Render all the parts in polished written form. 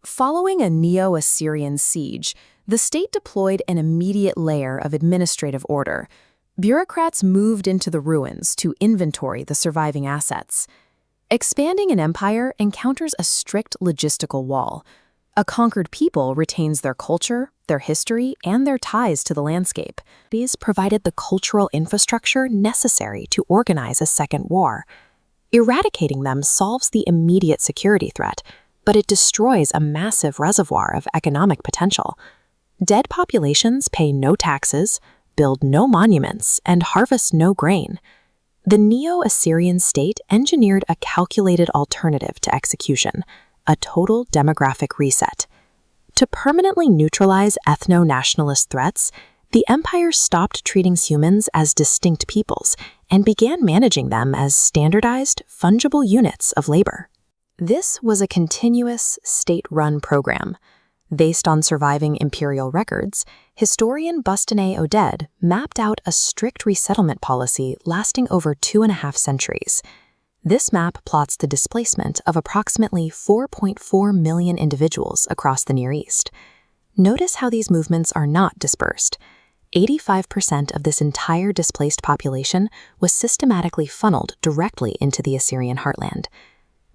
Following a Neo-Assyrian siege, the state deployed an immediate layer of administrative order. Bureaucrats moved into the ruins to inventory the surviving assets. Expanding an empire encounters a strict logistical wall. A conquered people retains their culture, their history, and their ties to the landscape. These provided the cultural infrastructure necessary to organize a second war. Eradicating them solves the immediate security threat, but it destroys a massive reservoir of economic potential. Dead populations pay no taxes, build no monuments, and harvest no grain. The Neo-Assyrian state engineered a calculated alternative to execution, a total demographic reset. To permanently neutralize ethno-nationalist threats, the empire stopped treating humans as distinct peoples and began managing them as standardized, fungible units of labor. This was a continuous, state-run program. Based on surviving imperial records, historian Bustane Oded mapped out a strict resettlement policy lasting over 2.5 centuries. This map plots the displacement of approximately 4.4 million individuals across the Near East. Notice how these movements are not dispersed. 85% of this entire displaced population was systematically funneled directly into the Assyrian heartland.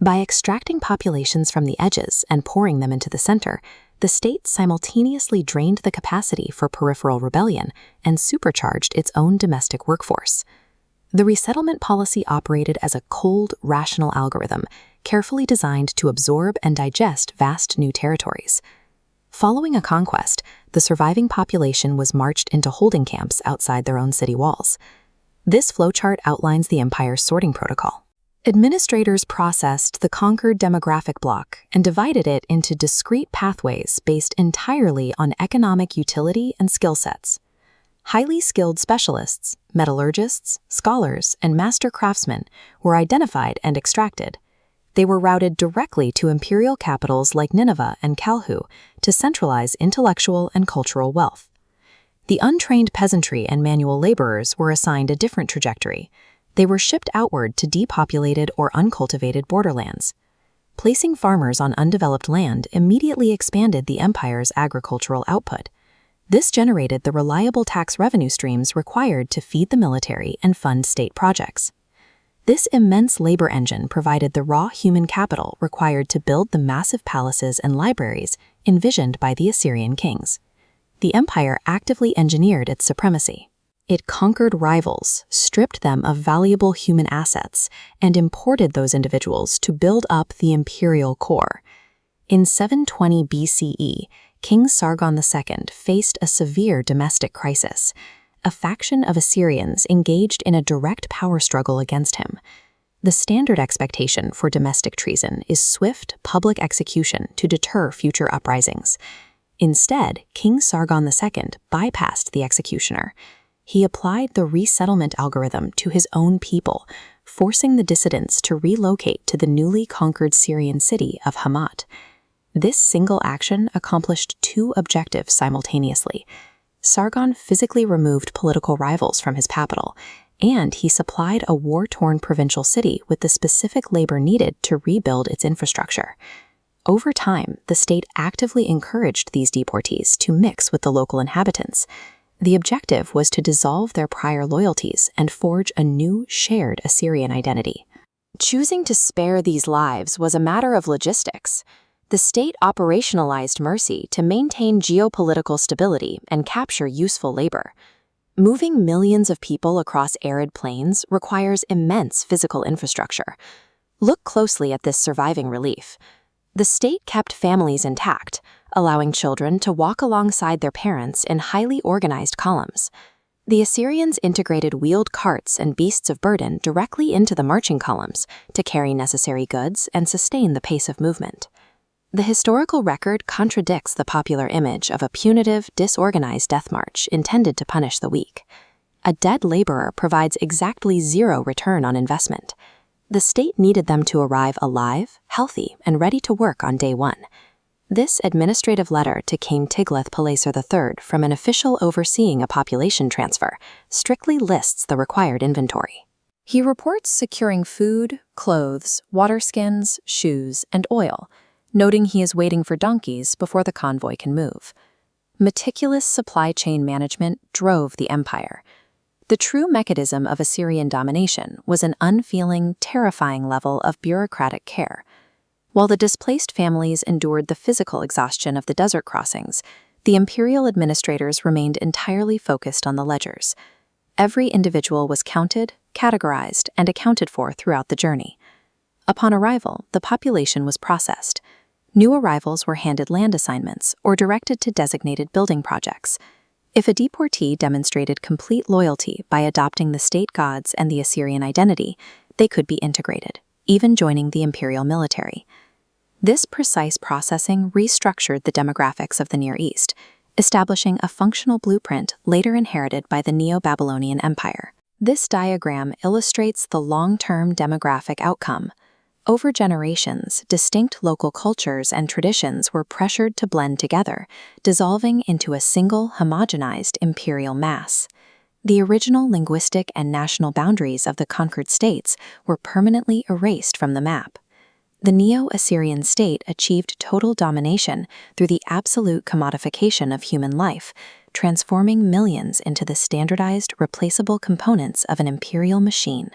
By extracting populations from the edges and pouring them into the center, the state simultaneously drained the capacity for peripheral rebellion and supercharged its own domestic workforce. The resettlement policy operated as a cold, rational algorithm, carefully designed to absorb and digest vast new territories. Following a conquest, the surviving population was marched into holding camps outside their own city walls. This flowchart outlines the empire's sorting protocol. Administrators processed the conquered demographic block and divided it into discrete pathways based entirely on economic utility and skill sets. Highly skilled specialists, metallurgists, scholars, and master craftsmen were identified and extracted. They were routed directly to imperial capitals like Nineveh and Kalhu to centralize intellectual and cultural wealth. The untrained peasantry and manual laborers were assigned a different trajectory. They were shipped outward to depopulated or uncultivated borderlands. Placing farmers on undeveloped land immediately expanded the empire's agricultural output. This generated the reliable tax revenue streams required to feed the military and fund state projects. This immense labor engine provided the raw human capital required to build the massive palaces and libraries envisioned by the Assyrian kings. The empire actively engineered its supremacy. It conquered rivals, stripped them of valuable human assets, and imported those individuals to build up the imperial core. In 720 BCE, King Sargon II faced a severe domestic crisis. A faction of Assyrians engaged in a direct power struggle against him. The standard expectation for domestic treason is swift public execution to deter future uprisings. Instead, King Sargon II bypassed the executioner. He applied the resettlement algorithm to his own people, forcing the dissidents to relocate to the newly conquered Syrian city of Hamat. This single action accomplished two objectives simultaneously. Sargon physically removed political rivals from his capital, and he supplied a war-torn provincial city with the specific labor needed to rebuild its infrastructure. Over time, the state actively encouraged these deportees to mix with the local inhabitants. The objective was to dissolve their prior loyalties and forge a new, shared Assyrian identity. Choosing to spare these lives was a matter of logistics. The state operationalized mercy to maintain geopolitical stability and capture useful labor. Moving millions of people across arid plains requires immense physical infrastructure. Look closely at this surviving relief. The state kept families intact, allowing children to walk alongside their parents in highly organized columns. The Assyrians integrated wheeled carts and beasts of burden directly into the marching columns to carry necessary goods and sustain the pace of movement. The historical record contradicts the popular image of a punitive, disorganized death march intended to punish the weak. A dead laborer provides exactly zero return on investment. The state needed them to arrive alive, healthy, and ready to work on day one. This administrative letter to King Tiglath-Pileser III from an official overseeing a population transfer strictly lists the required inventory. He reports securing food, clothes, water skins, shoes, and oil. noting he is waiting for donkeys before the convoy can move. Meticulous supply chain management drove the empire. The true mechanism of Assyrian domination was an unfeeling, terrifying level of bureaucratic care. While the displaced families endured the physical exhaustion of the desert crossings, the imperial administrators remained entirely focused on the ledgers. Every individual was counted, categorized, and accounted for throughout the journey. Upon arrival, the population was processed. New arrivals were handed land assignments or directed to designated building projects. If a deportee demonstrated complete loyalty by adopting the state gods and the Assyrian identity, they could be integrated, even joining the imperial military. This precise processing restructured the demographics of the Near East, establishing a functional blueprint later inherited by the Neo-Babylonian Empire. This diagram illustrates the long-term demographic outcome. Over generations, distinct local cultures and traditions were pressured to blend together, dissolving into a single homogenized imperial mass. The original linguistic and national boundaries of the conquered states were permanently erased from the map. The Neo-Assyrian state achieved total domination through the absolute commodification of human life, transforming millions into the standardized, replaceable components of an imperial machine.